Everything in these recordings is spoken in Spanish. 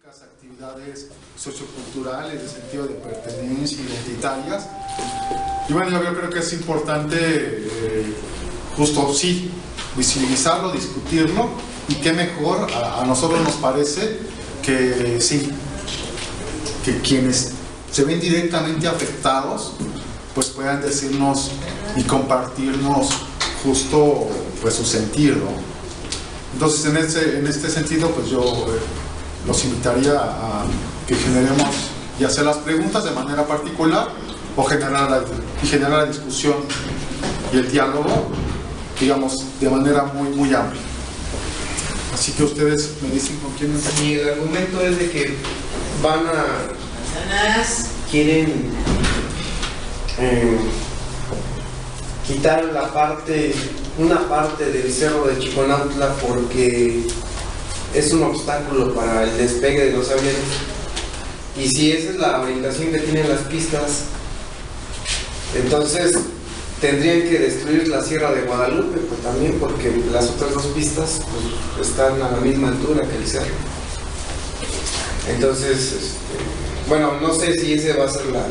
actividades socioculturales de sentido de pertenencia, identitarias. Y bueno, yo creo que es importante justo sí visibilizarlo, discutirlo, y qué mejor, a nosotros nos parece que sí, que quienes se ven directamente afectados pues puedan decirnos y compartirnos justo pues su sentir, ¿no? Entonces en este sentido pues yo los invitaría a que generemos ya sea las preguntas de manera particular o generar la discusión y el diálogo, digamos, de manera muy amplia. Así que ustedes me dicen con quién empezar. Y el argumento es de que quieren quitar una parte del cerro de Chiconautla porque es un obstáculo para el despegue de los aviones. Y si esa es la orientación que tienen las pistas, entonces tendrían que destruir la Sierra de Guadalupe, pues también, porque las otras dos pistas pues, están a la misma altura que el cerro. Entonces, bueno, no sé si esa va a ser la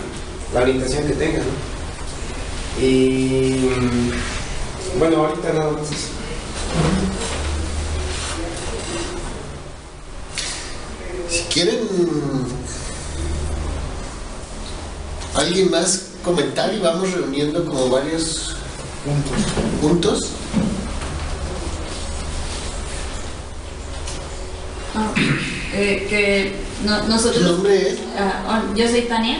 orientación que tengan, ¿no? Y bueno, ahorita nada más eso. Si quieren alguien más comentar y vamos reuniendo como varios puntos. Nosotros. ¿Tu nombre es? Yo soy Tania.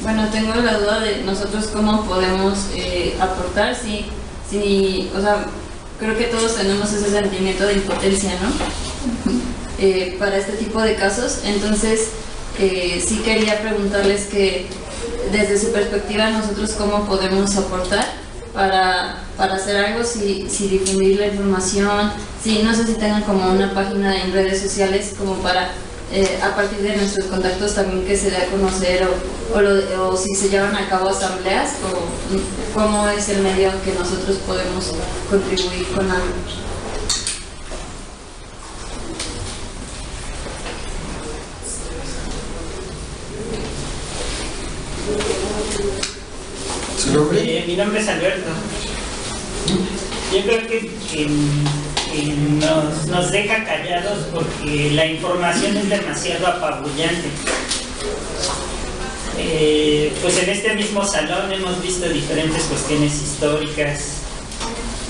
Bueno, tengo la duda de nosotros cómo podemos aportar, o sea, creo que todos tenemos ese sentimiento de impotencia, ¿no? Para este tipo de casos. Entonces, sí quería preguntarles que desde su perspectiva nosotros cómo podemos aportar para hacer algo, si difundir la información, no sé si tengan como una página en redes sociales como para a partir de nuestros contactos también que se dé a conocer o si se llevan a cabo asambleas o cómo es el medio que nosotros podemos contribuir con algo. ¿Su nombre? Mi nombre es Alberto. Yo creo que nos deja callados porque la información es demasiado apabullante. Pues en este mismo salón hemos visto diferentes cuestiones históricas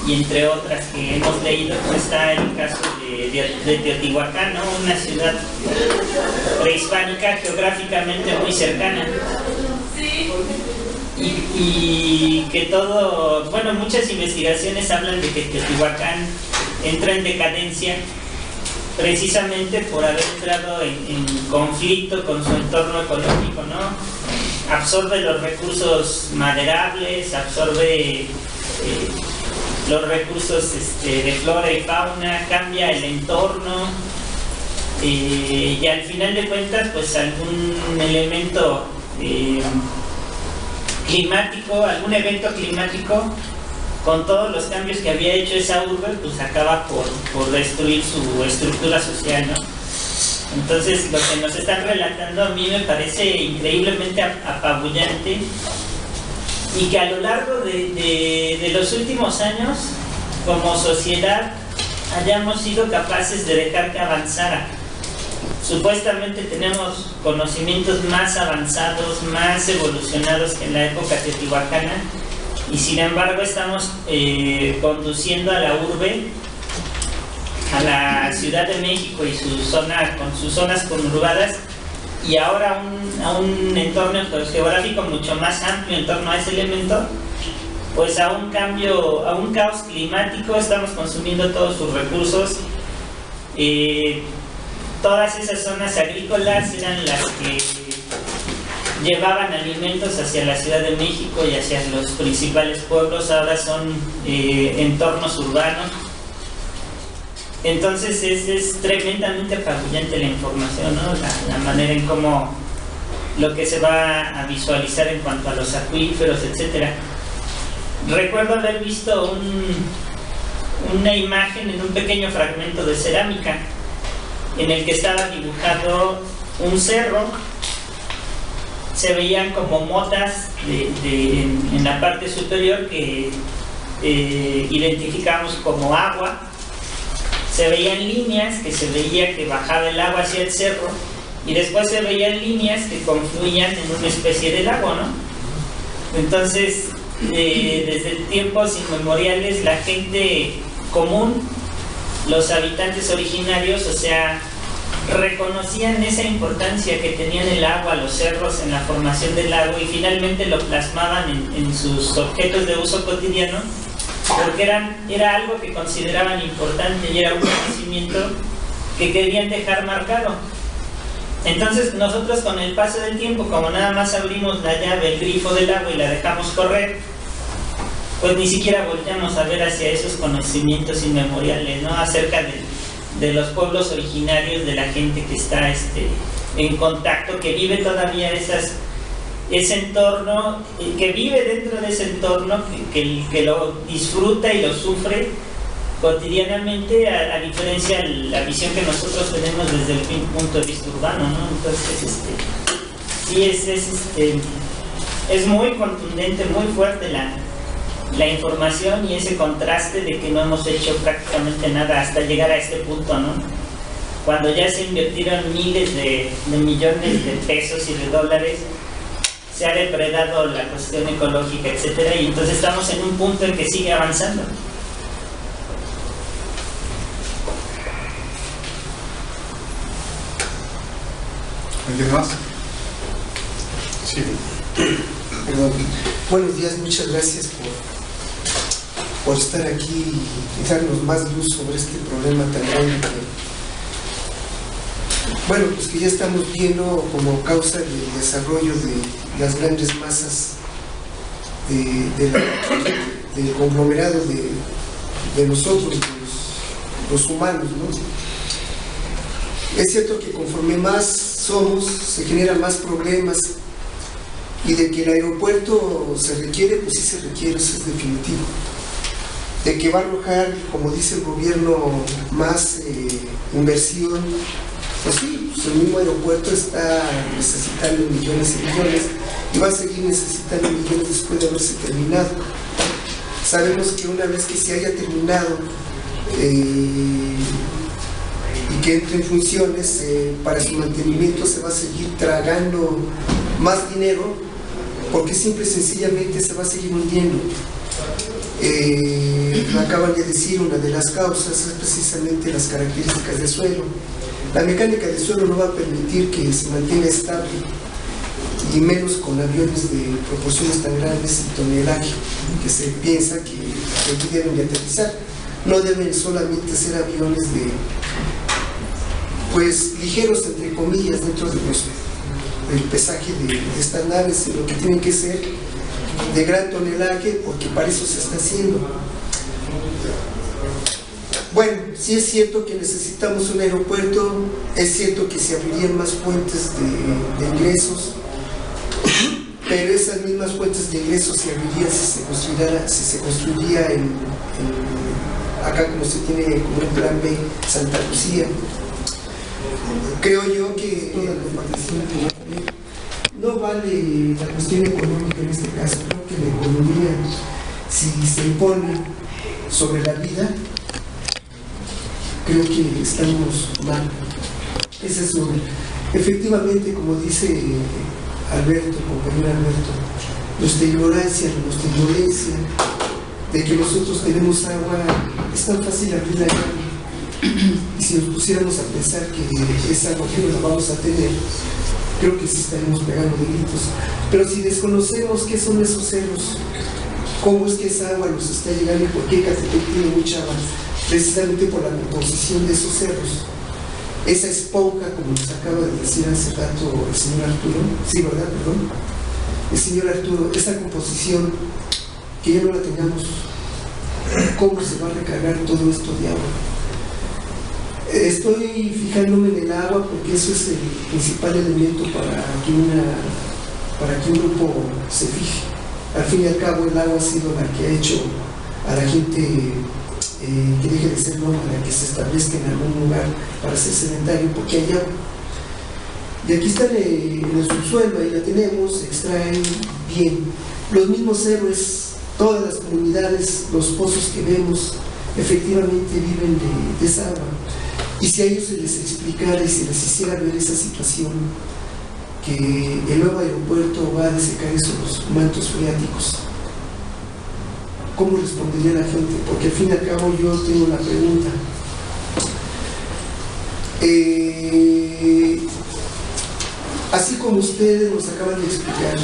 y entre otras que hemos leído, pues está el caso de Teotihuacán, ¿no? Una ciudad prehispánica geográficamente muy cercana. Y que bueno, muchas investigaciones hablan de que Teotihuacán entra en decadencia precisamente por haber entrado en conflicto con su entorno económico, ¿no? Absorbe los recursos maderables, absorbe los recursos de flora y fauna, cambia el entorno y al final de cuentas pues algún elemento climático, algún evento climático con todos los cambios que había hecho esa urbe, pues acaba por destruir su estructura social, ¿no? Entonces lo que nos están relatando a mí me parece increíblemente apabullante y que a lo largo de los últimos años como sociedad hayamos sido capaces de dejar que avanzara. Supuestamente tenemos conocimientos más avanzados, más evolucionados que en la época teotihuacana y sin embargo estamos conduciendo a la urbe, a la Ciudad de México y con sus zonas conurbadas y ahora a un entorno geográfico mucho más amplio en torno a ese elemento, pues a un caos climático, estamos consumiendo todos sus recursos. Todas esas zonas agrícolas eran las que llevaban alimentos hacia la Ciudad de México y hacia los principales pueblos, ahora son entornos urbanos. Entonces es tremendamente apabullante la información, ¿no? La manera en cómo lo que se va a visualizar en cuanto a los acuíferos, etc. Recuerdo haber visto una imagen en un pequeño fragmento de cerámica en el que estaba dibujado un cerro. Se veían como motas en la parte superior que identificamos como agua. Se veían líneas que se veía que bajaba el agua hacia el cerro, y después se veían líneas que confluían en una especie de lago, ¿no? Entonces, desde tiempos inmemoriales, la gente común, los habitantes originarios, o sea, reconocían esa importancia que tenían el agua, los cerros en la formación del lago, y finalmente lo plasmaban en sus objetos de uso cotidiano, porque era algo que consideraban importante y era un conocimiento que querían dejar marcado. Entonces nosotros, con el paso del tiempo, como nada más abrimos la llave, el grifo del agua, y la dejamos correr, pues ni siquiera volteamos a ver hacia esos conocimientos inmemoriales, ¿no? Acerca de los pueblos originarios, de la gente que está en contacto, que vive todavía ese entorno, que vive dentro de ese entorno, que lo disfruta y lo sufre cotidianamente, a diferencia de la visión que nosotros tenemos desde el punto de vista urbano, ¿no? Entonces, sí es muy contundente, muy fuerte la información, y ese contraste de que no hemos hecho prácticamente nada hasta llegar a este punto, ¿no? Cuando ya se invirtieron miles de millones de pesos y de dólares, se ha depredado la cuestión ecológica, etcétera, y entonces estamos en un punto en que sigue avanzando. ¿Alguien más? Sí. Perdón. Buenos días, muchas gracias por estar aquí y darnos más luz sobre este problema tan grande bueno, pues que ya estamos viendo como causa del desarrollo de las grandes masas del conglomerado de nosotros, los humanos, ¿no? Es cierto que conforme más somos, se generan más problemas, y de que el aeropuerto se requiere, pues sí se requiere, eso es definitivo. De que va a arrojar, como dice el gobierno, más inversión, pues sí, pues el mismo aeropuerto está necesitando millones y millones, y va a seguir necesitando millones después de haberse terminado. Sabemos que una vez que se haya terminado y que entre en funciones, para su mantenimiento se va a seguir tragando más dinero, porque simple y sencillamente se va a seguir hundiendo. Me acaban de decir, una de las causas es precisamente las características del suelo. La mecánica del suelo no va a permitir que se mantenga estable, y menos con aviones de proporciones tan grandes y tonelaje que se piensa que aquí deben de aterrizar. No deben solamente ser aviones pues ligeros, entre comillas, dentro del pesaje de estas naves, sino que tienen que ser de gran tonelaje, porque para eso se está haciendo. Bueno, sí es cierto que necesitamos un aeropuerto, es cierto que se abrirían más fuentes de ingresos, pero esas mismas fuentes de ingresos se abrirían si se construiría acá, como se tiene como un plan B, Santa Lucía. Creo yo que no vale la cuestión económica en este caso. Creo que la economía, si se impone sobre la vida, creo que estamos mal. Ese es uno. Efectivamente, como dice Alberto, compañero Alberto, nuestra ignorancia, nuestra ignorancia de que nosotros tenemos agua, es tan fácil abrir la llave, y si nos pusiéramos a pensar que esa agua que no la vamos a tener, creo que sí estaremos pegando de gritos. Pero si desconocemos qué son esos cerros, cómo es que esa agua nos está llegando y por qué Catepec tiene mucha agua, precisamente por la composición de esos cerros. Esa esponja, como nos acaba de decir hace rato el señor Arturo, sí, ¿verdad? Perdón. El señor Arturo, esa composición, que ya no la tengamos, ¿cómo se va a recargar todo esto de agua? Estoy fijándome en el agua porque eso es el principal elemento para que un grupo se fije. Al fin y al cabo, el agua ha sido la que ha hecho a la gente que deje de ser nómada, que se establezca en algún lugar para ser sedentario, porque hay agua. Y aquí está en el subsuelo, ahí la tenemos, se extraen bien. Los mismos héroes, todas las comunidades, los pozos que vemos, efectivamente viven de esa agua. Y si a ellos se les explicara y se les hiciera ver esa situación, que el nuevo aeropuerto va a desecar esos mantos freáticos, ¿cómo respondería la gente? Porque al fin y al cabo yo tengo la pregunta. Así como ustedes nos acaban de explicar,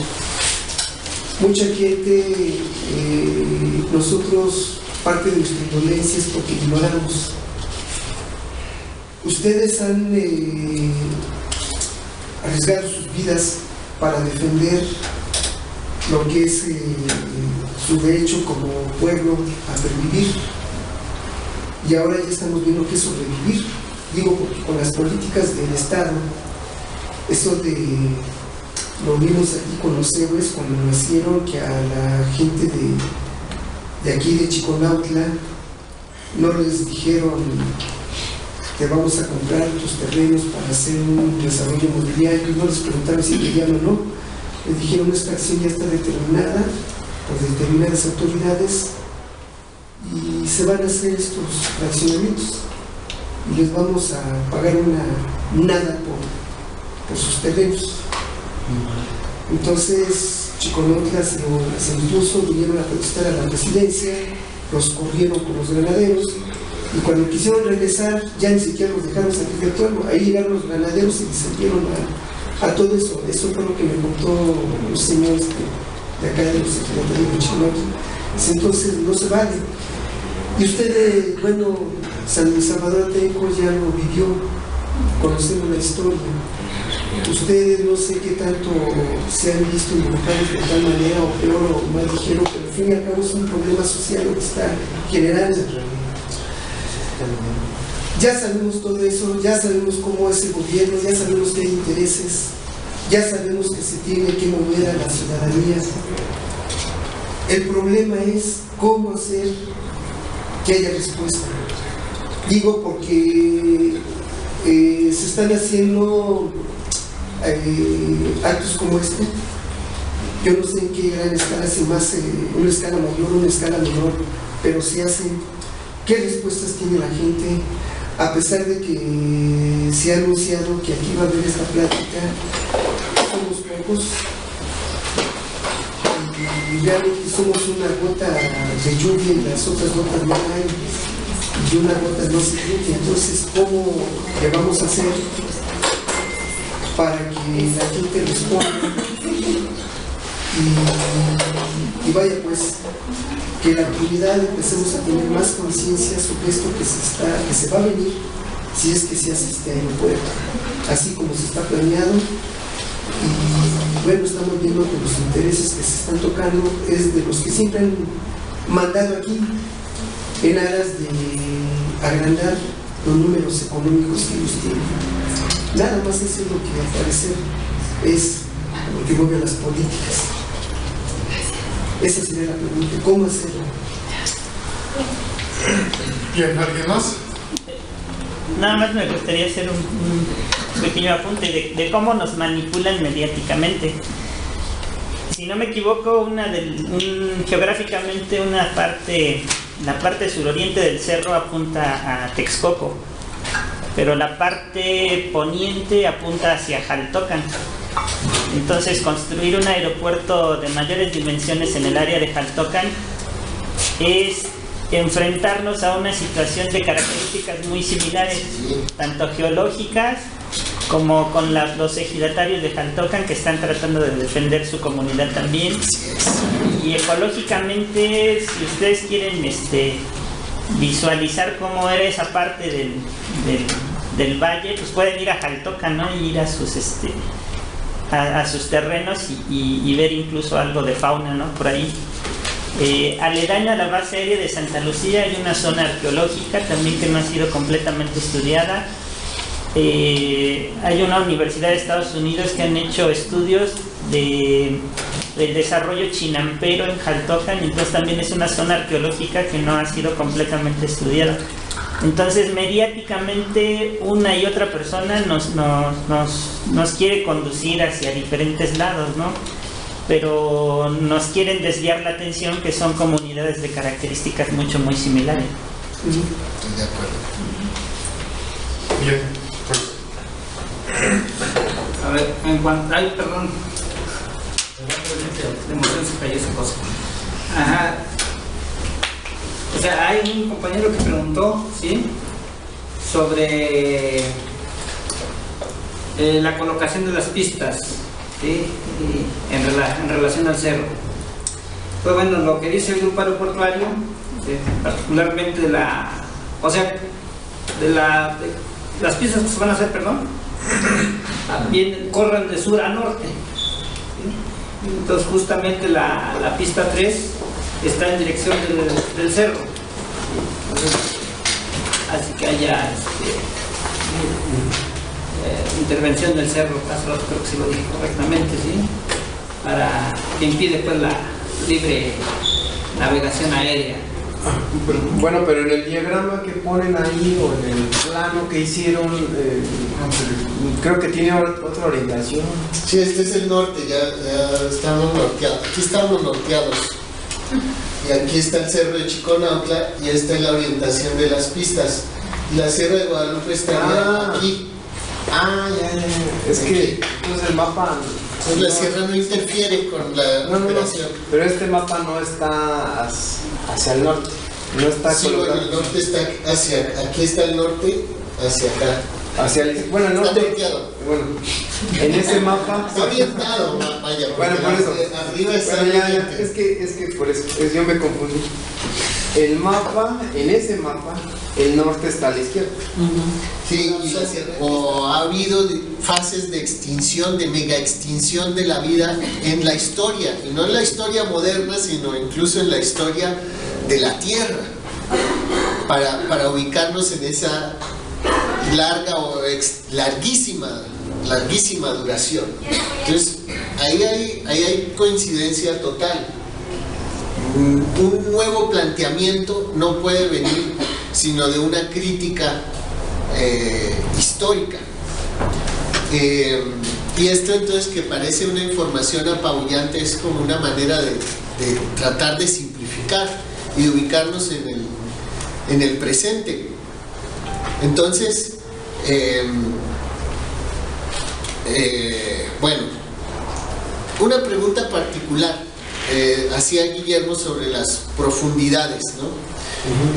mucha gente, nosotros, parte de nuestra indolencia es porque ignoramos. Ustedes han arriesgado sus vidas para defender lo que es su derecho como pueblo a pervivir, y ahora ya estamos viendo que es sobrevivir. Digo porque con las políticas del Estado, eso lo vimos aquí con los héroes cuando nacieron, que a la gente de aquí de Chiconautla no les dijeron: te vamos a comprar tus terrenos para hacer un desarrollo inmobiliario, y no les preguntaron si querían o no. Les dijeron: esta acción ya está determinada por determinadas autoridades y se van a hacer estos fraccionamientos y les vamos a pagar nada por sus terrenos. Entonces Chiconautla se impuso, vinieron a protestar a la presidencia, los corrieron con los granaderos, y cuando quisieron regresar ya ni siquiera los dejaron salir del pueblo. Ahí llegaron los granaderos y disolvieron a todo eso. Eso fue lo que me contó los señores de acá de los secretarios de Chiconautla. Entonces no se vale. Y ustedes, bueno, San Salvador Atenco ya lo vivió, conocemos la historia. Ustedes no sé qué tanto se han visto involucrados de tal manera, o peor o más ligero, pero al fin y al cabo es un problema social lo que está generando. Ya sabemos todo eso, ya sabemos cómo es el gobierno, ya sabemos que hay intereses, ya sabemos que se tiene que mover a la ciudadanía. El problema es cómo hacer que haya respuesta. Digo porque se están haciendo actos como este. Yo no sé en qué gran escala se hace, una escala mayor o una escala menor, pero se hacen. ¿Qué respuestas tiene la gente? A pesar de que se ha anunciado que aquí va a haber esta plática, somos pocos y realmente somos una gota de lluvia y las otras gotas no hay, y una gota no se lluvia. Entonces, ¿cómo le vamos a hacer para que la gente responda? Y vaya, pues, que la comunidad empecemos a tener más conciencia sobre esto que se va a venir, si es que se hace este aeropuerto, así como se está planeado. Y bueno, estamos viendo que los intereses que se están tocando es de los que siempre han mandado aquí, en aras de agrandar los números económicos que ellos tienen. Nada más eso es lo que al parecer es lo que mueve a las políticas. Esa sería la pregunta: ¿cómo hacerlo? Bien, ¿alguien más? Nada más me gustaría hacer un pequeño apunte de cómo nos manipulan mediáticamente. Si no me equivoco, geográficamente la parte suroriente del cerro apunta a Texcoco, pero la parte poniente apunta hacia Jaltocan. Entonces, construir un aeropuerto de mayores dimensiones en el área de Jaltocan es enfrentarnos a una situación de características muy similares, tanto geológicas como con los ejidatarios de Jaltocan, que están tratando de defender su comunidad también. Y ecológicamente, si ustedes quieren visualizar cómo era esa parte del valle, pues pueden ir a Jaltocan, ¿no? Y ir a sus terrenos y ver incluso algo de fauna, ¿no? Por ahí. Aledaña a la base aérea de Santa Lucía hay una zona arqueológica también que no ha sido completamente estudiada. Hay una universidad de Estados Unidos que han hecho estudios del desarrollo chinampero en Jaltocan, entonces también es una zona arqueológica que no ha sido completamente estudiada. Entonces mediáticamente una y otra persona nos quiere conducir hacia diferentes lados, ¿no? Pero nos quieren desviar la atención, que son comunidades de características muy similares. Estoy de acuerdo. Bien, pues. A ver, en cuanto... Ay, perdón. De emoción se cayó esa cosa. Ajá. O sea, hay un compañero que preguntó, ¿sí? Sobre la colocación de las pistas, ¿sí? Y en relación al cerro. Pues bueno, lo que dice el grupo aeroportuario, particularmente de las pistas que se van a hacer, corren de sur a norte, ¿sí? Entonces justamente la pista 3 está en dirección del cerro, ¿sí? Entonces, así que haya intervención del cerro, creo que se lo dije correctamente, ¿sí? Para que impide pues la libre navegación aérea. Bueno, pero en el diagrama que ponen ahí o en el plano que hicieron, creo que tiene otra orientación. Sí, este es el norte, ya estamos norteados. Aquí estamos norteados. Y aquí está el cerro de Chiconautla y esta es la orientación de las pistas. Y la Sierra de Guadalupe estaría aquí. Ya. Es que entonces el mapa... Entonces la sierra no interfiere con la operación. Pero este mapa no está hacia el norte. No está colocado. Bueno, el norte está aquí está el norte, hacia acá. Hacia el norte. Está norteado. Bueno, en ese mapa. Está orientado, vaya. Bueno, por eso. Arriba está es que por eso, yo me confundí. El mapa, en ese mapa, el norte está a la izquierda. Sí, o ha habido fases de extinción, de mega extinción de la vida en la historia, y no en la historia moderna, sino incluso en la historia de la Tierra, para ubicarnos en esa larga o larguísima duración. Entonces, ahí hay coincidencia total. Un nuevo planteamiento no puede venir sino de una crítica histórica. Y esto entonces, que parece una información apabullante, es como una manera de tratar de simplificar y de ubicarnos en el presente. Entonces, bueno, una pregunta particular hacía Guillermo sobre las profundidades, ¿no?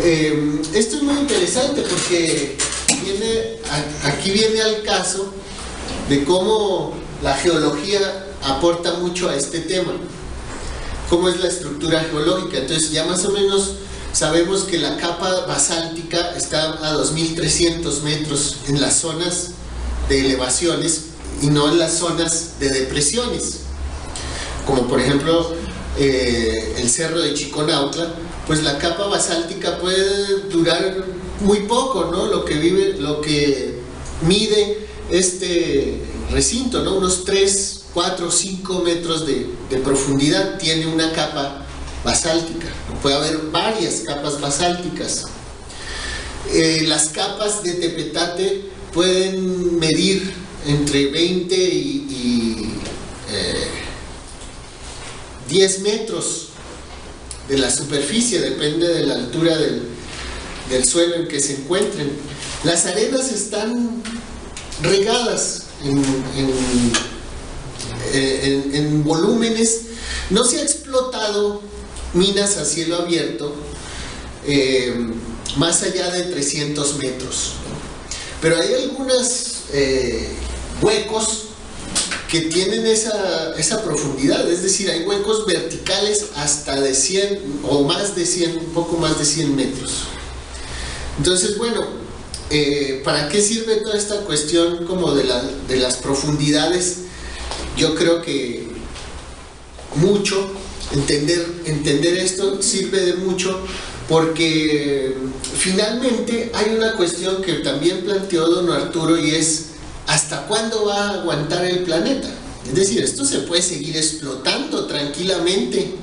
Esto es muy interesante porque aquí viene al caso de cómo la geología aporta mucho a este tema, cómo es la estructura geológica. Entonces ya más o menos sabemos que la capa basáltica está a 2300 metros en las zonas de elevaciones y no en las zonas de depresiones, como por ejemplo el cerro de Chiconautla. Pues la capa basáltica puede durar muy poco, ¿no? Lo que mide este recinto, ¿no? Unos 3, 4, 5 metros de profundidad tiene una capa basáltica. Puede haber varias capas basálticas. Las capas de Tepetate pueden medir entre 20 y 10 metros de la superficie, depende de la altura del suelo en que se encuentren. Las arenas están regadas en volúmenes. No se ha explotado minas a cielo abierto más allá de 300 metros, pero hay algunos huecos que tienen esa profundidad, es decir, hay huecos verticales hasta de 100 o más de 100, un poco más de 100 metros. Entonces, bueno, ¿para qué sirve toda esta cuestión como de las profundidades? Yo creo que mucho, entender esto sirve de mucho, porque finalmente hay una cuestión que también planteó don Arturo, y es: ¿hasta cuándo va a aguantar el planeta? Es decir, esto se puede seguir explotando tranquilamente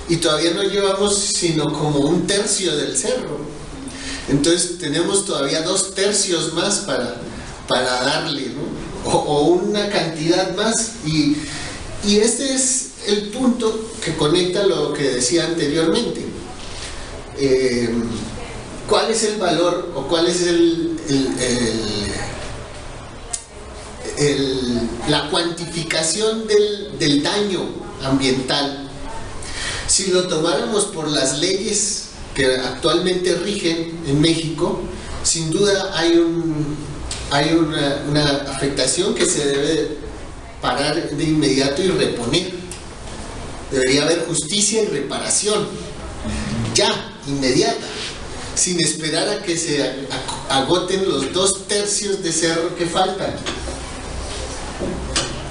y todavía no llevamos sino como 1/3 del cerro. Entonces tenemos todavía 2/3 más para darle, ¿no? O una cantidad más. Y este es el punto que conecta lo que decía anteriormente. ¿Cuál es el valor o cuál es la cuantificación del daño ambiental? Si lo tomáramos por las leyes que actualmente rigen en México, sin duda hay una afectación que se debe parar de inmediato y reponer. Debería haber justicia y reparación, ya, inmediata, sin esperar a que se agoten los 2/3 de cerro que faltan.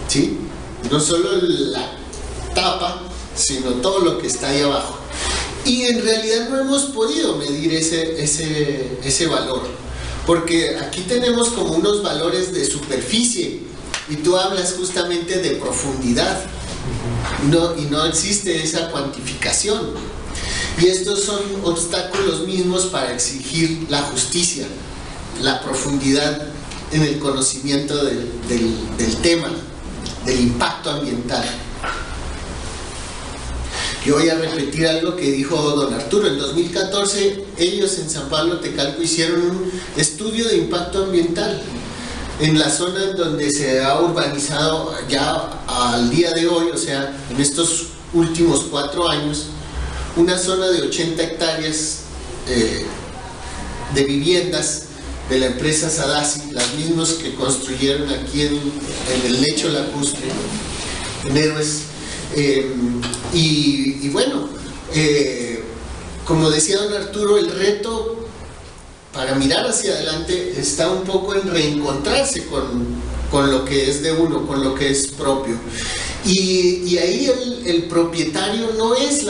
¿Sí? No solo la tapa, sino todo lo que está ahí abajo. Y en realidad no hemos podido medir ese valor, porque aquí tenemos como unos valores de superficie y tú hablas justamente de profundidad y no existe esa cuantificación. Y estos son obstáculos mismos para exigir la justicia, la profundidad en el conocimiento del tema, del impacto ambiental. Yo voy a repetir algo que dijo don Arturo. En 2014 ellos en San Pablo Tecalco hicieron un estudio de impacto ambiental en la zona en donde se ha urbanizado ya al día de hoy, o sea, en estos últimos 4 años, una zona de 80 hectáreas de viviendas de la empresa Sadasi, las mismas que construyeron aquí en el lecho lacustre, en Héroes. Y bueno, como decía don Arturo, el reto para mirar hacia adelante está un poco en reencontrarse con lo que es de uno, con lo que es propio. Y ahí el propietario no es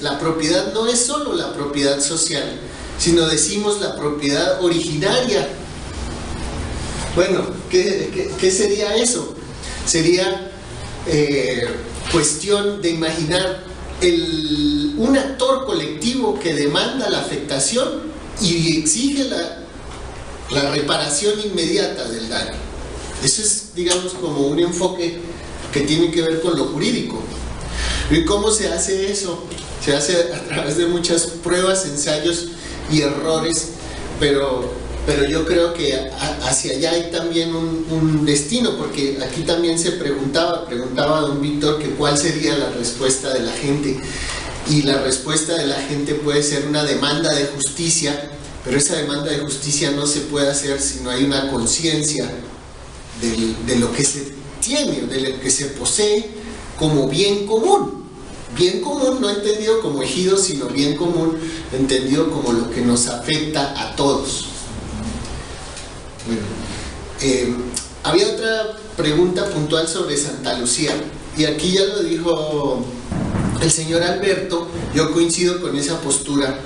la propiedad, no es solo la propiedad social, sino decimos la propiedad originaria. Bueno, ¿qué sería eso? Sería cuestión de imaginar un actor colectivo que demanda la afectación y exige la reparación inmediata del daño. Eso es, digamos, como un enfoque que tiene que ver con lo jurídico. ¿Y cómo se hace eso? Se hace a través de muchas pruebas, ensayos y errores, pero yo creo que hacia allá hay también un destino, porque aquí también se preguntaba don Víctor que cuál sería la respuesta de la gente, y la respuesta de la gente puede ser una demanda de justicia, pero esa demanda de justicia no se puede hacer si no hay una conciencia de lo que se tiene, de lo que se posee como bien común no entendido como ejido, sino bien común entendido como lo que nos afecta a todos. Bueno, había otra pregunta puntual sobre Santa Lucía, y aquí ya lo dijo el señor Alberto, yo coincido con esa postura.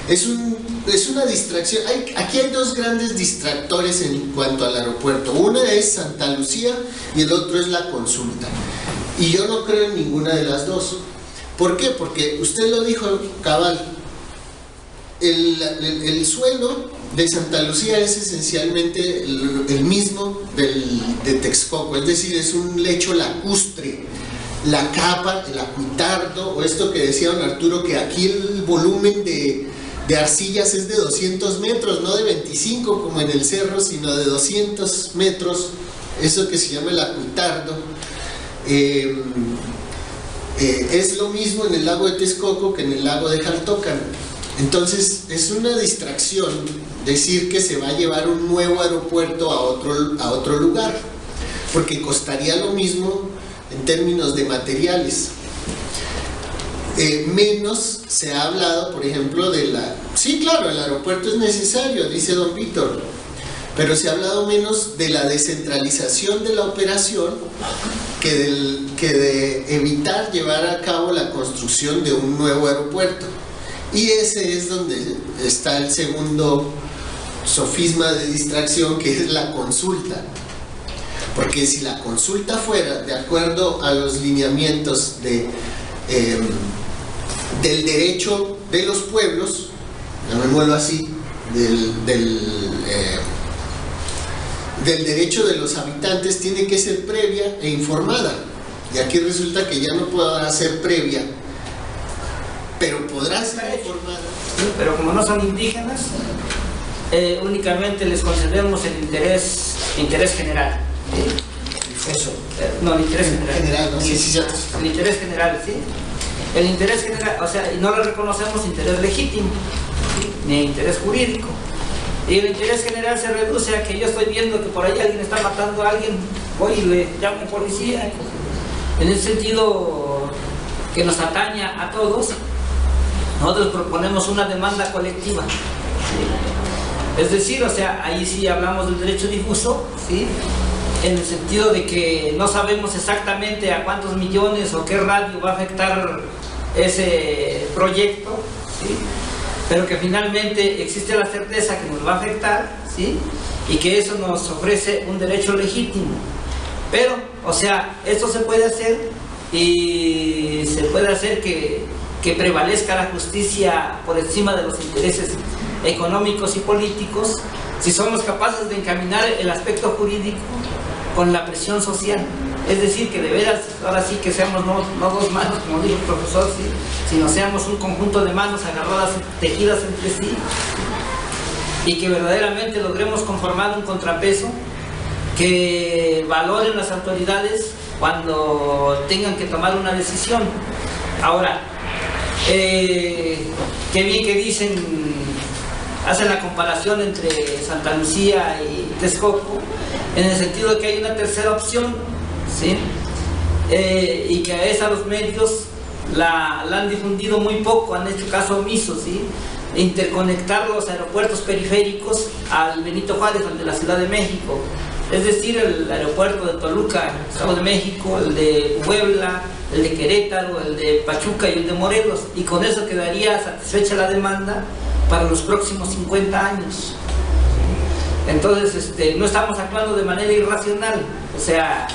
Es una distracción. Aquí hay 2 grandes distractores en cuanto al aeropuerto. Una es Santa Lucía y el otro es la consulta. Y yo no creo en ninguna de las dos. ¿Por qué? Porque usted lo dijo cabal. El suelo de Santa Lucía es esencialmente el mismo de Texcoco, es decir, es un lecho lacustre. La capa, el acuitardo, o esto que decía don Arturo, que aquí el volumen de arcillas es de 200 metros, no de 25 como en el cerro, sino de 200 metros, eso que se llama el acuitardo. Es lo mismo en el lago de Texcoco que en el lago de Jaltocan. Entonces es una distracción decir que se va a llevar un nuevo aeropuerto a otro lugar, porque costaría lo mismo en términos de materiales. Menos se ha hablado, por ejemplo, sí, claro, el aeropuerto es necesario, dice don Víctor, pero se ha hablado menos de la descentralización de la operación que de evitar llevar a cabo la construcción de un nuevo aeropuerto. Y ese es donde está el segundo sofisma de distracción, que es la consulta. Porque si la consulta fuera de acuerdo a los lineamientos del derecho de los pueblos, llamémoslo así, del derecho de los habitantes, tiene que ser previa e informada. Y aquí resulta que ya no podrá ser previa, pero podrá ser informada. Sí, pero como no son indígenas, únicamente les concedemos el interés general. ¿Sí? Eso. No, el interés general. ¿No? Sí, sí, el interés general, ¿sí? El interés general, o sea, y no le reconocemos interés legítimo, ¿sí? Ni interés jurídico. Y el interés general se reduce a que yo estoy viendo que por ahí alguien está matando a alguien, voy y le llamo a policía. En ese sentido que nos ataña a todos, nosotros proponemos una demanda colectiva. ¿Sí? Es decir, o sea, ahí sí hablamos del derecho difuso, ¿sí? En el sentido de que no sabemos exactamente a cuántos millones o qué radio va a afectar ese proyecto, ¿sí? Pero que finalmente existe la certeza que nos va a afectar, ¿sí? Y que eso nos ofrece un derecho legítimo. Pero, o sea, esto se puede hacer y se puede hacer que prevalezca la justicia por encima de los intereses económicos y políticos si somos capaces de encaminar el aspecto jurídico con la presión social. Es decir, que de veras, ahora sí que seamos no dos manos, como dijo el profesor, ¿sí? Sino seamos un conjunto de manos agarradas, tejidas entre sí, y que verdaderamente logremos conformar un contrapeso que valoren las autoridades cuando tengan que tomar una decisión. Ahora, qué bien que dicen, hacen la comparación entre Santa Lucía y Texcoco, en el sentido de que hay una tercera opción, ¿sí? Y que a esa los medios la han difundido muy poco, han hecho caso omiso, ¿sí? Interconectar los aeropuertos periféricos al Benito Juárez, al de la Ciudad de México. Es decir, el aeropuerto de Toluca, Estado de México, el de Puebla, el de Querétaro, el de Pachuca y el de Morelos. Y con eso quedaría satisfecha la demanda para los próximos 50 años. Entonces, no estamos actuando de manera irracional. O sea,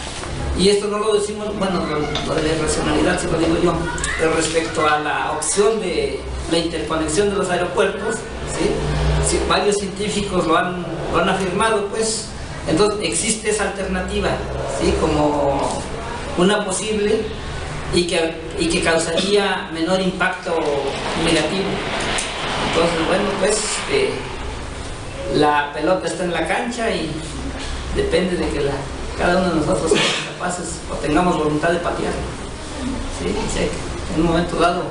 y esto no lo decimos, bueno, lo de la irracionalidad sí lo digo yo, pero respecto a la opción de la interconexión de los aeropuertos, ¿sí? Sí, varios científicos lo han afirmado, pues. Entonces existe esa alternativa, ¿sí? Como una posible y que causaría menor impacto negativo. Entonces, bueno, pues la pelota está en la cancha y depende de que cada uno de nosotros seamos capaces o tengamos voluntad de patearlo, ¿sí? O sea, que en un momento dado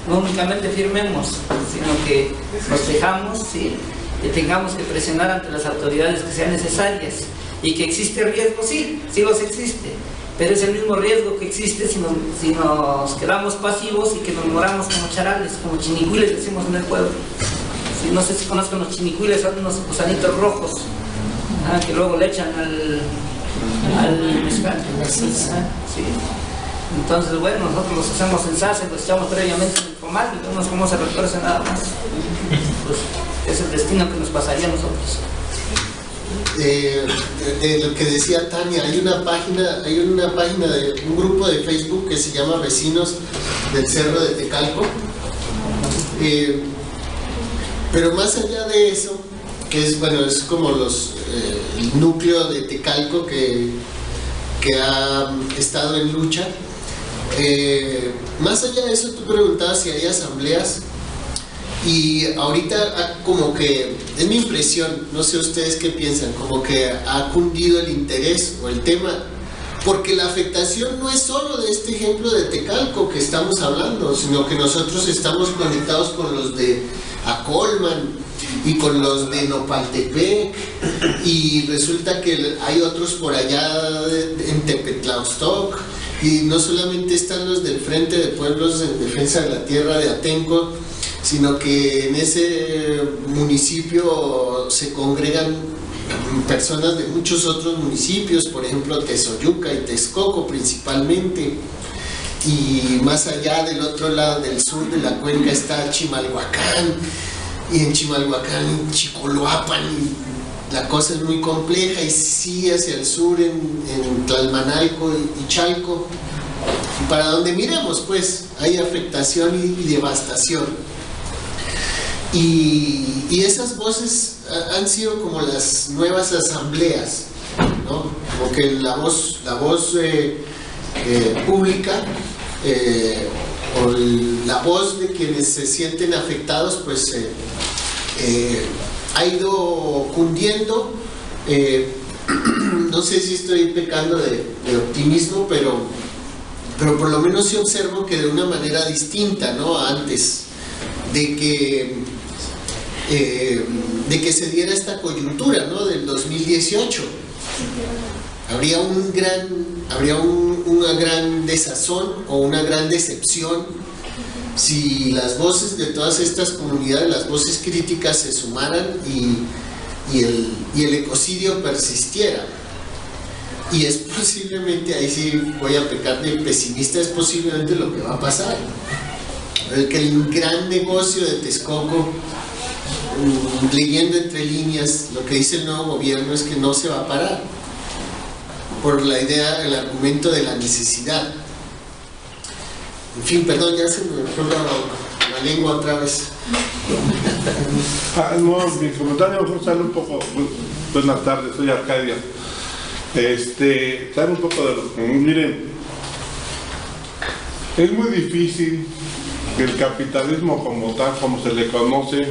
no únicamente firmemos, sino que nos dejamos, ¿sí? Que tengamos que presionar ante las autoridades que sean necesarias. Y que existe riesgo, sí los existe, pero es el mismo riesgo que existe si nos quedamos pasivos y que nos moramos como charales, como chinicuiles decimos en el pueblo. Si no sé si conozcan los chinicuiles, son unos gusanitos rojos, que luego le echan al mezcal. Sí. Entonces, bueno, nosotros los hacemos en salsa, los echamos previamente en el comal y vemos cómo se retuerce nada más. Pues es el destino que nos pasaría a nosotros. Lo que decía Tania, hay una página de un grupo de Facebook que se llama Vecinos del Cerro de Tecalco, pero más allá de eso, que es como el núcleo de Tecalco que ha estado en lucha, más allá de eso, tú preguntabas si hay asambleas. Y ahorita como que, es mi impresión, no sé ustedes qué piensan, como que ha cundido el interés o el tema, porque la afectación no es solo de este ejemplo de Tecalco que estamos hablando, sino que nosotros estamos conectados con los de Acolman y con los de Nopaltepec, y resulta que hay otros por allá en Tepetlaostoc, y no solamente están los del Frente de Pueblos en Defensa de la Tierra de Atenco, sino que en ese municipio se congregan personas de muchos otros municipios, por ejemplo Tezoyuca y Texcoco principalmente, y más allá del otro lado del sur de la cuenca está Chimalhuacán, y en Chimalhuacán, Chicoloapan, la cosa es muy compleja, y sí hacia el sur en Tlalmanalco y Chalco, y para donde miremos pues hay afectación y devastación, y esas voces han sido como las nuevas asambleas, ¿no? Como que la voz pública, o la voz de quienes se sienten afectados, pues ha ido cundiendo. No sé si estoy pecando de optimismo, pero por lo menos sí observo que de una manera distinta, ¿no? Antes de que se diera esta coyuntura, ¿no? Del 2018. Habría una gran desazón o una gran decepción si las voces de todas estas comunidades, las voces críticas, se sumaran y el ecocidio persistiera. Y es posiblemente, ahí sí voy a pecar de pesimista, es posiblemente lo que va a pasar. El gran negocio de Texcoco, leyendo entre líneas, lo que dice el nuevo gobierno es que no se va a parar, por la idea, el argumento de la necesidad. En fin, perdón, ya se me fue la lengua otra vez. No, mi comentario mejor sale un poco. Buenas tardes, soy Arcadia. Sale un poco de lo. Miren, es muy difícil que el capitalismo como tal, como se le conoce,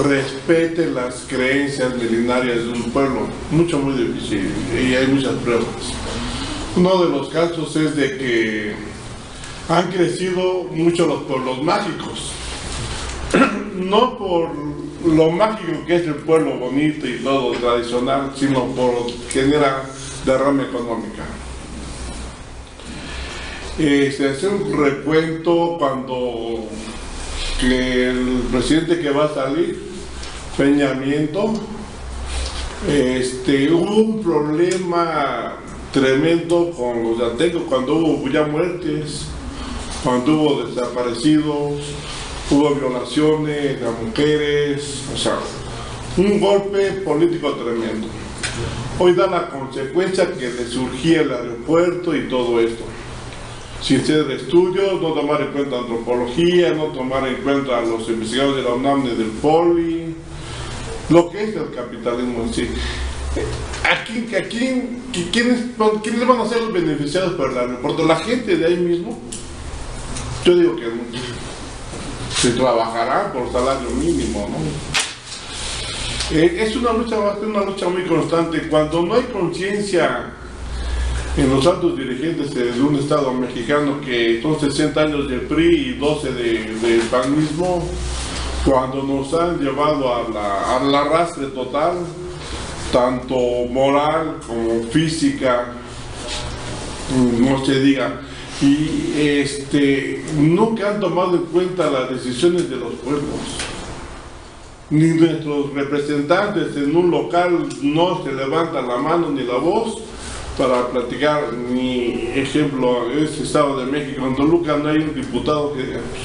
respete las creencias milenarias de un pueblo. Muy difícil, y hay muchas pruebas. Uno de los casos es de que han crecido mucho los pueblos mágicos, no por lo mágico que es el pueblo bonito y todo tradicional, sino por genera derrama económica. Se hace un recuento cuando que el presidente que va a salir, Peña Nieto, hubo un problema tremendo con los yatecos, cuando hubo ya muertes, cuando hubo desaparecidos, hubo violaciones a mujeres, o sea, un golpe político tremendo. Hoy da la consecuencia que le surgía el aeropuerto y todo esto. Sin hacer estudios, no tomar en cuenta antropología, no tomar en cuenta a los investigadores de la UNAM ni del POLI, lo que es el capitalismo en sí. ¿Quiénes van a ser los beneficiados por el aeropuerto? La gente de ahí mismo. Yo digo que se trabajará por salario mínimo, ¿no? Es una lucha muy constante. Cuando no hay conciencia en los altos dirigentes de un estado mexicano, que son 60 años del PRI y 12 del panismo, cuando nos han llevado al arrastre total, tanto moral como física, no se diga, y nunca han tomado en cuenta las decisiones de los pueblos. Ni nuestros representantes en un local no se levantan la mano ni la voz para platicar. Ni ejemplo, ese Estado de México, en Toluca no hay un diputado que diga, pues,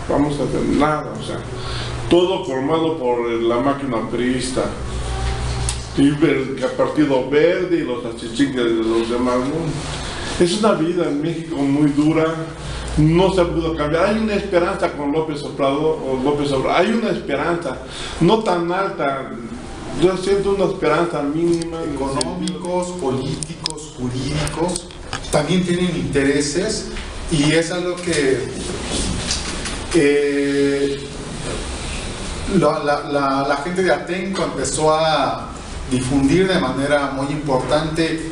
vamos a hacer nada, o sea, todo formado por la máquina priista y el Partido Verde y los achichiques de los demás, ¿no? Es una vida en México muy dura, no se ha podido cambiar. Hay una esperanza con López Obrador, hay una esperanza, no tan alta. Yo siento una esperanza mínima. Económicos, políticos, jurídicos, también tienen intereses, y es algo que la gente de Atenco empezó a difundir de manera muy importante,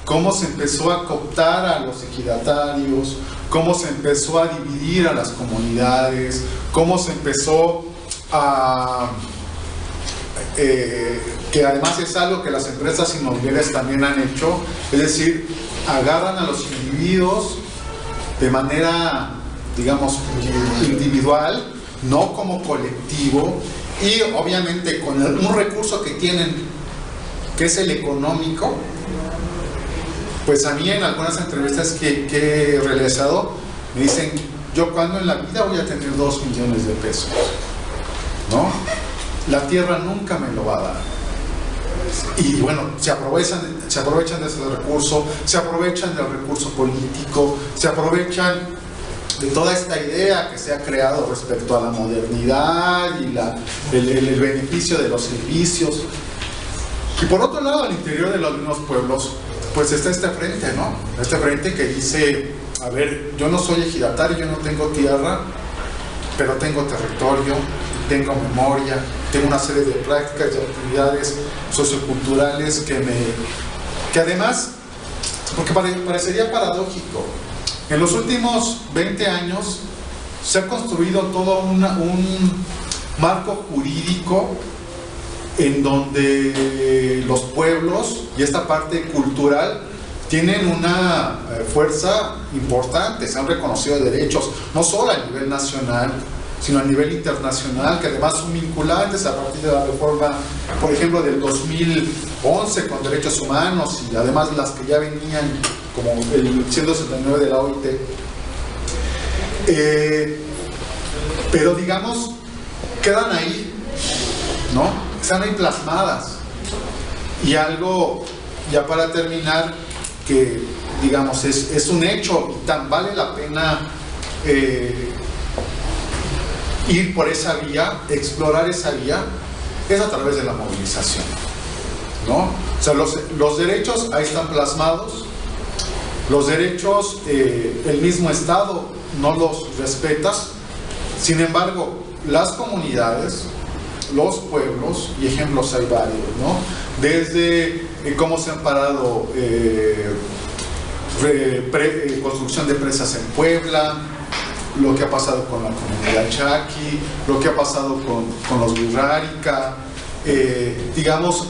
cómo se empezó a cooptar a los ejidatarios, cómo se empezó a dividir a las comunidades, cómo se empezó a... que además es algo que las empresas inmobiliarias también han hecho, es decir, agarran a los individuos de manera, digamos, individual, no como colectivo, y obviamente con un recurso que tienen, que es el económico. Pues a mí en algunas entrevistas que he realizado me dicen, yo cuando en la vida voy a tener 2 millones de pesos, ¿no? la tierra nunca me lo va a dar. Y bueno, se aprovechan de ese recurso, se aprovechan del recurso político, se aprovechan de toda esta idea que se ha creado respecto a la modernidad y el beneficio de los servicios. Y por otro lado, al interior de los mismos pueblos, pues está este frente, ¿no? Este frente que dice, a ver, yo no soy ejidatario, yo no tengo tierra, pero tengo territorio, tengo memoria, tengo una serie de prácticas y actividades socioculturales que además, porque parecería paradójico, en los últimos 20 años se ha construido todo un marco jurídico en donde los pueblos y esta parte cultural tienen una fuerza importante, se han reconocido derechos, no solo a nivel nacional, sino a nivel internacional, que además son vinculantes a partir de la reforma, por ejemplo, del 2011 con derechos humanos, y además las que ya venían, como el 169 de la OIT. Pero digamos, quedan ahí, ¿no? Están ahí plasmadas. Y algo, ya para terminar, que digamos es un hecho y tan vale la pena ir por esa vía, explorar esa vía, es a través de la movilización, ¿no? O sea, los derechos ahí están plasmados, los derechos el mismo Estado no los respeta, sin embargo, las comunidades, los pueblos, y ejemplos hay varios, ¿no? Desde cómo se han parado construcción de presas en Puebla, lo que ha pasado con la comunidad chaqui, lo que ha pasado con los Wurrarika, digamos,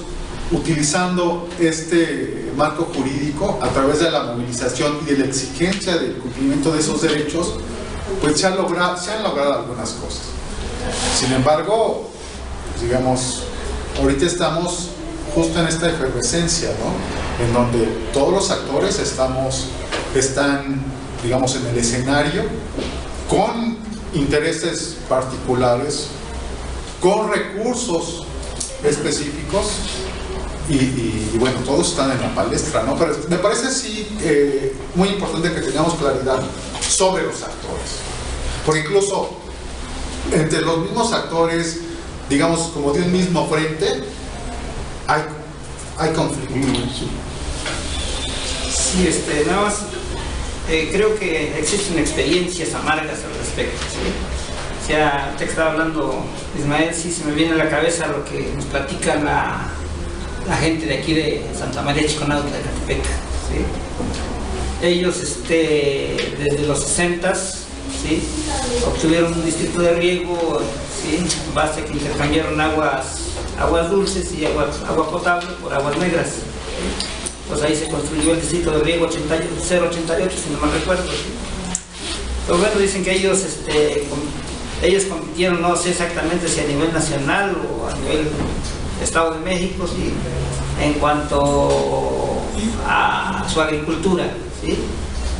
utilizando este marco jurídico a través de la movilización y de la exigencia del cumplimiento de esos derechos, pues se han logrado algunas cosas. Sin embargo, digamos, ahorita estamos justo en esta efervescencia, ¿no? En donde todos los actores están, digamos, en el escenario, con intereses particulares, con recursos específicos, y bueno, todos están en la palestra, ¿no? Pero me parece sí muy importante que tengamos claridad sobre los actores, porque incluso entre los mismos actores, digamos, como de un mismo frente, hay conflicto. Sí, nada más, creo que existen experiencias amargas al respecto, ¿sí? O sea, te estaba hablando Ismael, sí se me viene a la cabeza lo que nos platica la gente de aquí de Santa María Chiconautla de Catepec, ¿sí? Ellos desde los 60s, ¿sí? Obtuvieron un distrito de riego, ¿sí? En base a que intercambiaron aguas dulces y agua potable por aguas negras, ¿sí? Pues ahí se construyó el distrito de riego 088, si no mal recuerdo, ¿sí? Pero bueno, dicen que ellos compitieron, no sé exactamente si a nivel nacional o a nivel Estado de México, ¿sí? En cuanto a su agricultura, ¿sí?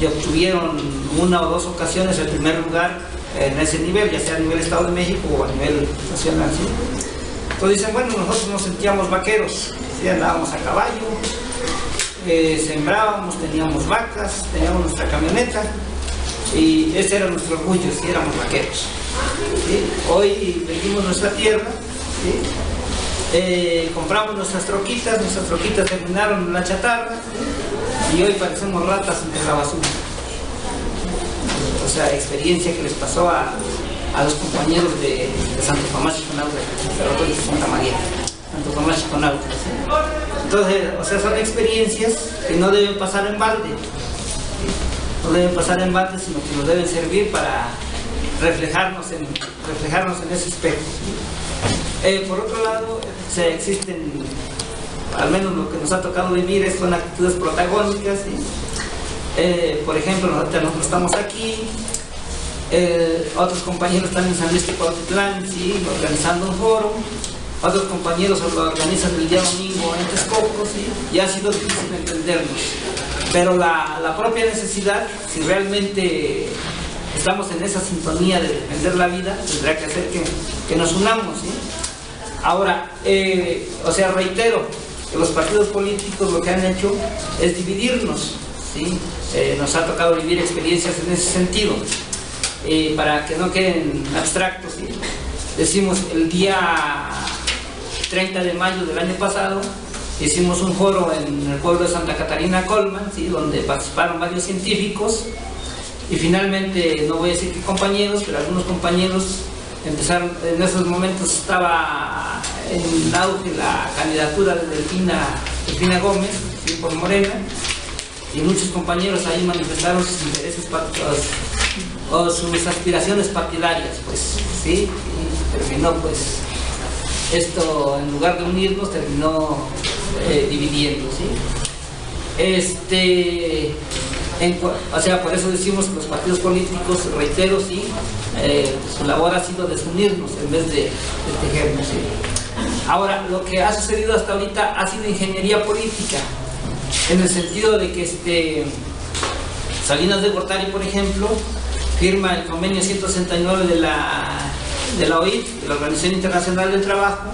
Y obtuvieron una o dos ocasiones el primer lugar en ese nivel, ya sea a nivel Estado de México o a nivel nacional, ¿sí? Entonces dicen, bueno, nosotros nos sentíamos vaqueros, ¿sí? Andábamos a caballo, sembrábamos, teníamos vacas, teníamos nuestra camioneta, y ese era nuestro orgullo, ¿sí? Éramos vaqueros, ¿sí? Hoy vendimos nuestra tierra, ¿sí? Compramos nuestras troquitas terminaron en la chatarra, ¿sí? Y hoy parecemos ratas entre la basura. O sea, experiencia que les pasó a los compañeros de Santo Tomás Chiconautla, de Santa María, Santo Tomás Chiconautla, ¿sí? Entonces, o sea, son experiencias que no deben pasar en balde, ¿sí? No deben pasar en balde, sino que nos deben servir para reflejarnos en ese espejo, ¿sí? Por otro lado, existen, al menos lo que nos ha tocado vivir, son actitudes protagónicas, ¿sí? Por ejemplo, nosotros estamos aquí, otros compañeros están en San Luis Tepotitlán, ¿sí? Organizando un foro, otros compañeros lo organizan el día domingo en Texcoco, ¿sí? Y ha sido difícil entendernos, pero la propia necesidad, si realmente estamos en esa sintonía de defender la vida, tendrá que hacer que nos unamos, ¿sí? Ahora, o sea, reitero, que los partidos políticos lo que han hecho es dividirnos, ¿sí? Nos ha tocado vivir experiencias en ese sentido. Para que no queden abstractos, ¿sí? Decimos, el día 30 de mayo del año pasado hicimos un foro en el pueblo de Santa Catarina Colman, ¿sí? Donde participaron varios científicos y finalmente, no voy a decir qué compañeros, pero algunos compañeros empezaron, en esos momentos estaba en auge la candidatura de Delfina Gómez, ¿sí? Por Morena, y muchos compañeros ahí manifestaron sus intereses o sus aspiraciones partidarias, pues, ¿sí? Y terminó, pues, esto, en lugar de unirnos, terminó dividiendo, ¿sí? O sea, por eso decimos que los partidos políticos, reitero, ¿sí? Su labor ha sido desunirnos en vez de tejernos, ¿sí? Ahora, lo que ha sucedido hasta ahorita ha sido ingeniería política, en el sentido de que Salinas de Gortari, por ejemplo, firma el convenio 169 de la OIT, de la Organización Internacional del Trabajo.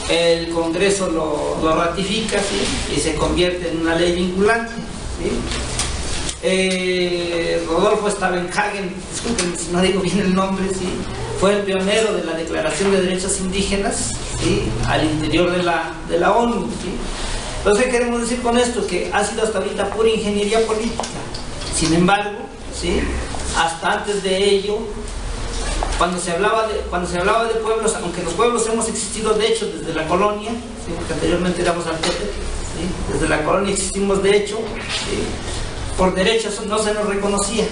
El Congreso lo ratifica, ¿sí? Y se convierte en una ley vinculante, ¿sí? Rodolfo Stavenhagen, disculpen si no digo bien el nombre, ¿sí? Fue el pionero de la Declaración de Derechos Indígenas, ¿sí? Al interior de la ONU, ¿sí? Entonces, ¿qué queremos decir con esto? Que ha sido hasta ahorita pura ingeniería política. Sin embargo, ¿sí? Hasta antes de ello, cuando se hablaba de pueblos, aunque los pueblos hemos existido de hecho desde la colonia, ¿sí? Porque anteriormente éramos altetes, ¿sí? Desde la colonia existimos de hecho, ¿sí? Por derechos no se nos reconocía.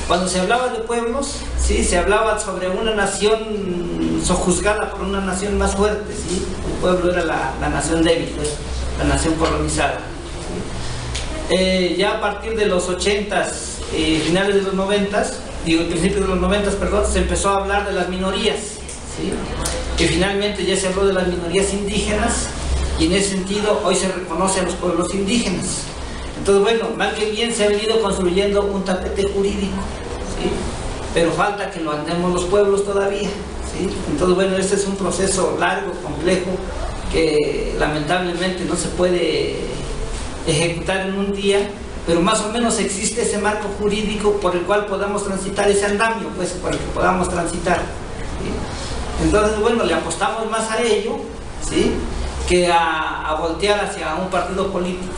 Cuando se hablaba de pueblos, ¿sí? Se hablaba sobre una nación sojuzgada por una nación más fuerte, ¿sí? El pueblo era la nación débil, pues, la nación colonizada, ¿sí? Ya a partir de los 80s, finales de los 90s, principios de los 90s, perdón, se empezó a hablar de las minorías, ¿sí? Que finalmente ya se habló de las minorías indígenas, y en ese sentido hoy se reconoce a los pueblos indígenas. Entonces, bueno, mal que bien se ha venido construyendo un tapete jurídico, ¿sí? Pero falta que lo andemos los pueblos todavía, ¿sí? Entonces, bueno, este es un proceso largo, complejo, que lamentablemente no se puede ejecutar en un día, pero más o menos existe ese marco jurídico por el cual podamos transitar ese andamio, pues, por el que podamos transitar, ¿sí? Entonces, bueno, le apostamos más a ello, ¿sí? Que a voltear hacia un partido político,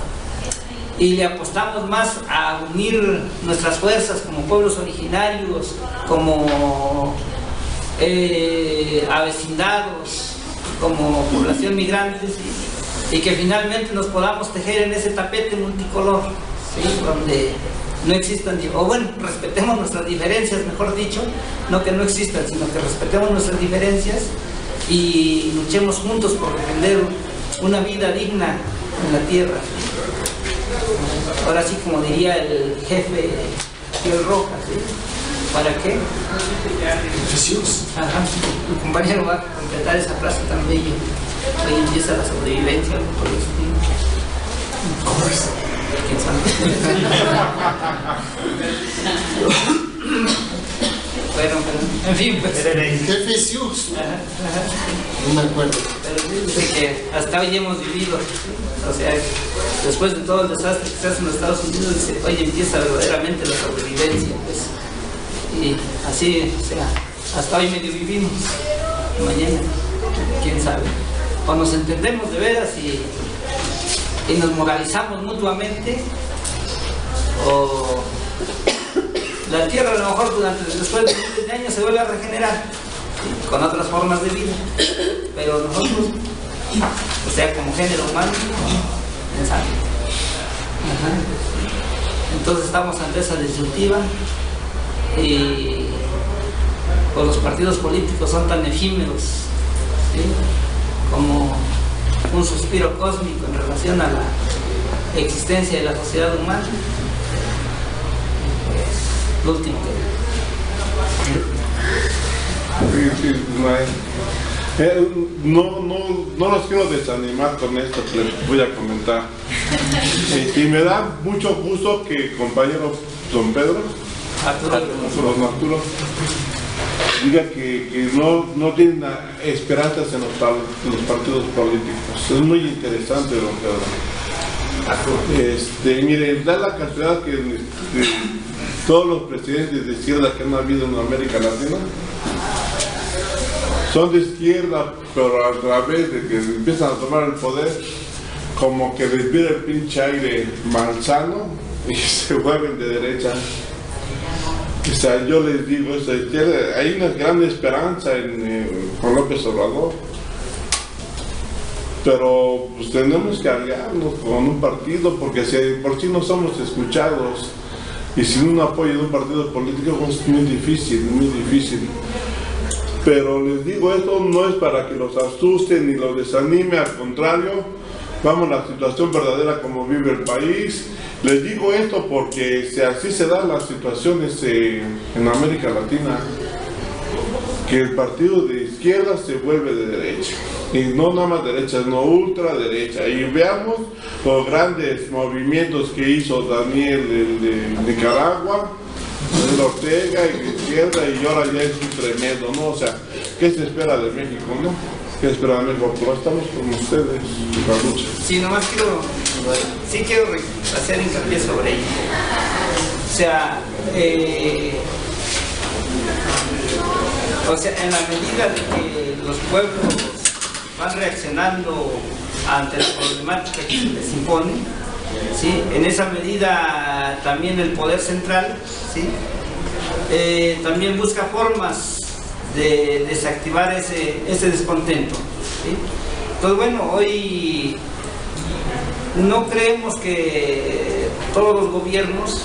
y le apostamos más a unir nuestras fuerzas como pueblos originarios, como avecindados, como población migrante, ¿sí? Y que finalmente nos podamos tejer en ese tapete multicolor, ¿sí? Donde no existan, o bueno, respetemos nuestras diferencias, mejor dicho, no que no existan, sino que respetemos nuestras diferencias y luchemos juntos por defender una vida digna en la tierra. Ahora sí, como diría el jefe Piel Roja, ¿sí? ¿Para qué? Jesús. Ajá, mi compañero va a completar esa frase tan bella. Ahí empieza la sobrevivencia, algo por el estilo. ¿Cómo es? ¿Quién sabe? Bueno, pero, en fin, pues. Jefe Jesús. No me acuerdo. Pero dice que hasta hoy hemos vivido, o sea, después de todo el desastre que se hace en los Estados Unidos, dice, hoy empieza verdaderamente la sobrevivencia, pues. Y así, o sea, hasta hoy medio vivimos, mañana, quién sabe. O nos entendemos de veras y nos moralizamos mutuamente, o la tierra a lo mejor después de miles de años se vuelve a regenerar, ¿sí? Con otras formas de vida, pero nosotros, o sea, como género humano, quién sabe. Ajá. Entonces estamos ante esa disyuntiva, y pues los partidos políticos son tan efímeros, ¿sí? Como un suspiro cósmico en relación a la existencia de la sociedad humana. Lo último no los quiero desanimar con esto que les voy a comentar. Y me da mucho gusto que compañero don Pedro, Arturo, diga que no tienen esperanzas en los partidos políticos. Es muy interesante lo que habla. Miren, da la cantidad que todos los presidentes de izquierda que han habido en América Latina son de izquierda, pero a través de que empiezan a tomar el poder, como que respira el pinche aire malsano y se vuelven de derecha. O sea, yo les digo, hay una gran esperanza con López Obrador, pero pues tenemos que aliarnos con un partido, porque si por sí no somos escuchados y sin un apoyo de un partido político es muy difícil, muy difícil. Pero les digo, esto no es para que los asuste ni los desanime, al contrario, vamos a la situación verdadera como vive el país. Les digo esto porque si así se dan las situaciones en América Latina, que el partido de izquierda se vuelve de derecha, y no nada más derecha, no ultraderecha, y veamos los grandes movimientos que hizo Daniel de Nicaragua, Daniel Ortega y de izquierda, y ahora ya es un tremendo, ¿no? O sea, ¿qué se espera de México, no? ¿Qué espera de México? Pero estamos con ustedes, la lucha. Sí, nomás quiero hacer hincapié sobre ello. O sea, en la medida de que los pueblos van reaccionando ante la problemática que se les impone, ¿sí? En esa medida también el poder central, ¿sí? También busca formas de desactivar ese descontento, ¿sí? Entonces, bueno, hoy no creemos que todos los gobiernos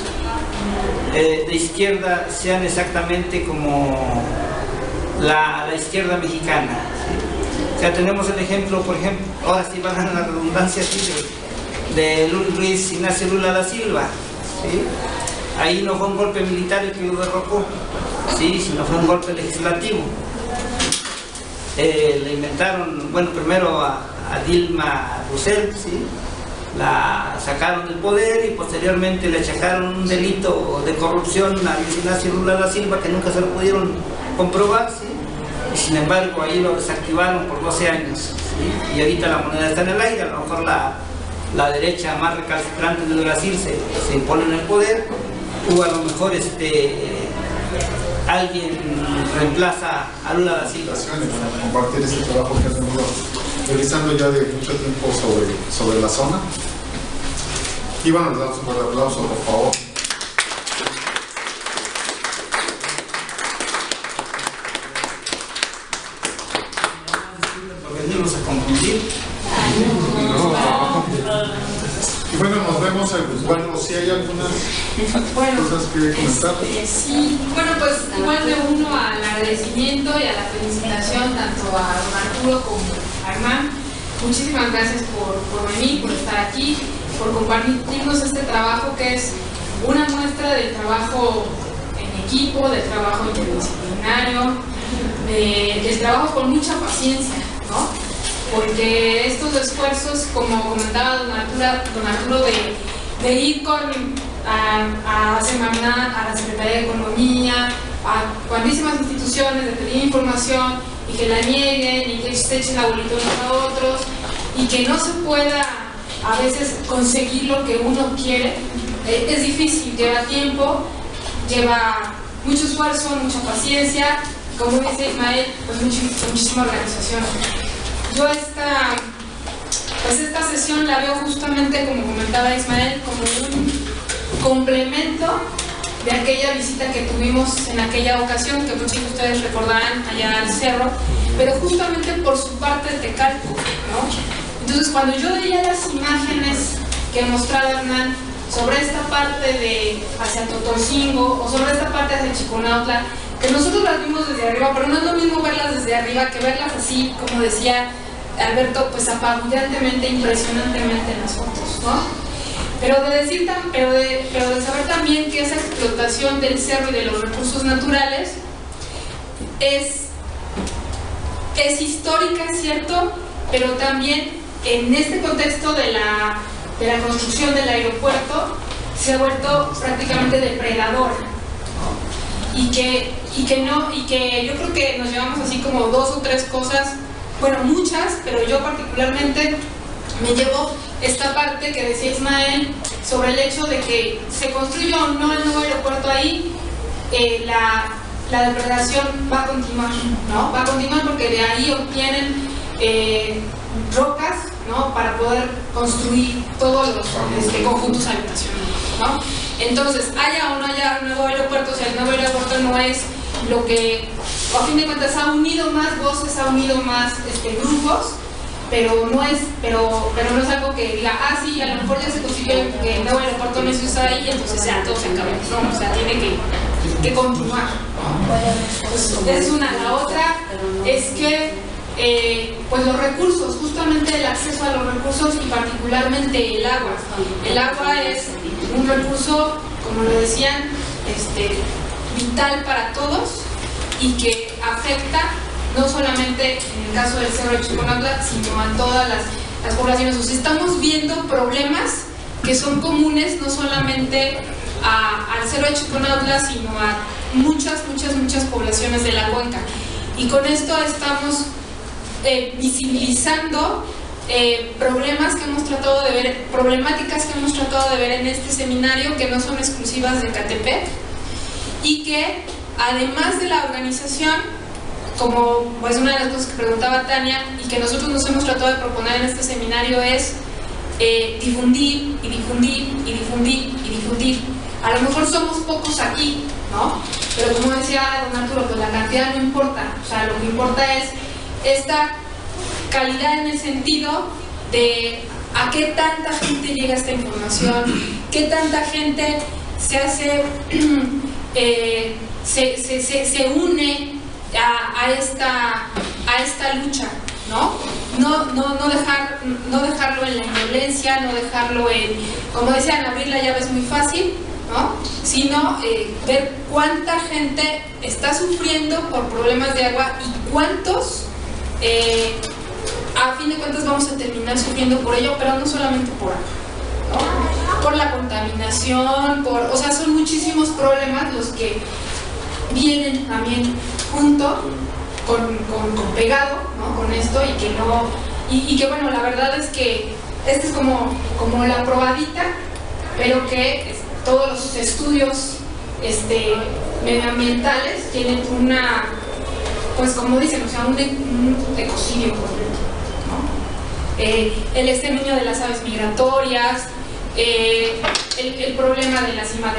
de izquierda sean exactamente como la izquierda mexicana, ¿sí? O sea, tenemos el ejemplo, por ejemplo, ahora sí van a la redundancia así de Luis Ignacio Lula da Silva, ¿sí? Ahí no fue un golpe militar el que lo derrocó, sí, sino fue un golpe legislativo. Le inventaron, bueno, primero a Dilma Rousseff, ¿sí? La sacaron del poder y posteriormente le achacaron un delito de corrupción a Luis Ignacio Lula da Silva que nunca se lo pudieron comprobar, ¿sí? Y sin embargo ahí lo desactivaron por 12 años, ¿sí? Y ahorita la moneda está en el aire. A lo mejor la derecha más recalcitrante de Brasil se impone en el poder, o a lo mejor alguien reemplaza a Lula da Silva. Compartir ese trabajo que has venido realizando ya de mucho tiempo sobre la zona. Y bueno, les damos un fuerte aplauso, por favor. Venimos a confundir. Y bueno, nos vemos. Bueno, si hay algunas cosas que comentar. Sí, bueno, pues igual me uno al agradecimiento y a la felicitación tanto a don Arturo como a Armán. Muchísimas gracias por venir, por estar aquí, por compartirnos este trabajo que es una muestra del trabajo en equipo, del trabajo interdisciplinario, del trabajo con mucha paciencia, ¿no? Porque estos esfuerzos, como comentaba don Arturo, de ir a Semarnat, a la Secretaría de Economía, a cuantísimas instituciones, de pedir información y que la nieguen y que se echen la bolita unos a otros y que no se pueda a veces conseguir lo que uno quiere, es difícil, lleva tiempo, lleva mucho esfuerzo, mucha paciencia, como dice Ismael, pues muchísima organización. Yo esta sesión la veo justamente, como comentaba Ismael, como un complemento de aquella visita que tuvimos en aquella ocasión, que muchos de ustedes recordarán allá al cerro, pero justamente por su parte de Tecalco, ¿no? Entonces, cuando yo veía las imágenes que mostraba Hernán sobre esta parte de hacia Totolcingo o sobre esta parte hacia Chiconautla, que nosotros las vimos desde arriba, pero no es lo mismo verlas desde arriba que verlas así, como decía Alberto, pues apabullantemente, impresionantemente en las fotos, ¿no? Pero de saber también que esa explotación del cerro y de los recursos naturales es histórica, es cierto, pero también en este contexto de la construcción del aeropuerto se ha vuelto prácticamente depredador, ¿no? Y y que yo creo que nos llevamos así como 2 o 3 cosas, bueno, muchas, pero yo particularmente me llevo esta parte que decía Ismael sobre el hecho de que se construyó o no el nuevo aeropuerto ahí, la depredación va a continuar, ¿no? Va a continuar porque de ahí obtienen rocas, ¿no? Para poder construir todos los conjuntos habitacionales, ¿no? Entonces, haya o no haya un nuevo aeropuerto, o sea, el nuevo aeropuerto no es lo que, a fin de cuentas, ha unido más voces, ha unido más grupos, pero no es algo que diga, sí, a lo mejor ya se consiguió que el nuevo aeropuerto no se usa ahí, entonces ya todo se acabó, ¿no? O sea, tiene que continuar, ¿no? Pues es una. La otra es que pues los recursos, justamente el acceso a los recursos y particularmente el agua. El agua es un recurso, como lo decían, vital para todos y que afecta no solamente en el caso del Cerro de Chiconautla, sino a todas las poblaciones. O sea, estamos viendo problemas que son comunes no solamente al Cerro de Chiconautla, sino a muchas poblaciones de la cuenca. Y con esto estamos visibilizando problemas que hemos tratado de ver, problemáticas que hemos tratado de ver en este seminario, que no son exclusivas de Catepec, y que además de la organización, como pues una de las cosas que preguntaba Tania y que nosotros nos hemos tratado de proponer en este seminario es difundir y difundir y difundir y difundir. A lo mejor somos pocos aquí, ¿no? Pero como decía don Arturo, pues la cantidad no importa, o sea, lo que importa es esta calidad en el sentido de a qué tanta gente llega esta información, qué tanta gente se hace, se une a esta lucha, ¿no? No dejarlo en la violencia, no dejarlo en, como decían, abrir la llave es muy fácil, ¿no? Sino ver cuánta gente está sufriendo por problemas de agua y cuántos a fin de cuentas vamos a terminar sufriendo por ello, pero no solamente por agua, ¿no? Por la contaminación, o sea, son muchísimos problemas los que vienen también junto con pegado, ¿no? Con esto y que bueno, la verdad es que este es como la probadita, pero que todos los estudios medioambientales tienen una, pues como dicen, o sea, un ecocidio completo, ¿no? El exterminio de las aves migratorias, el problema de la cima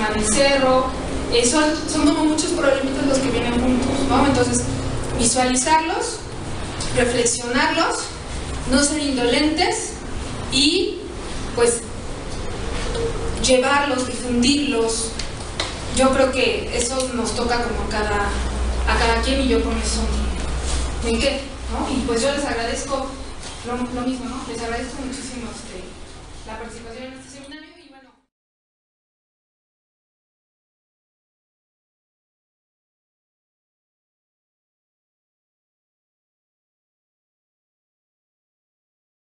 del cerro, son como muchos problemitas los que vienen juntos, ¿no? Entonces, visualizarlos, reflexionarlos, no ser indolentes y pues llevarlos, difundirlos. Yo creo que eso nos toca como a cada quien y yo con eso me quedo, ¿no? Y pues yo les agradezco lo mismo, ¿no? Les agradezco muchísimo la participación en este seminario.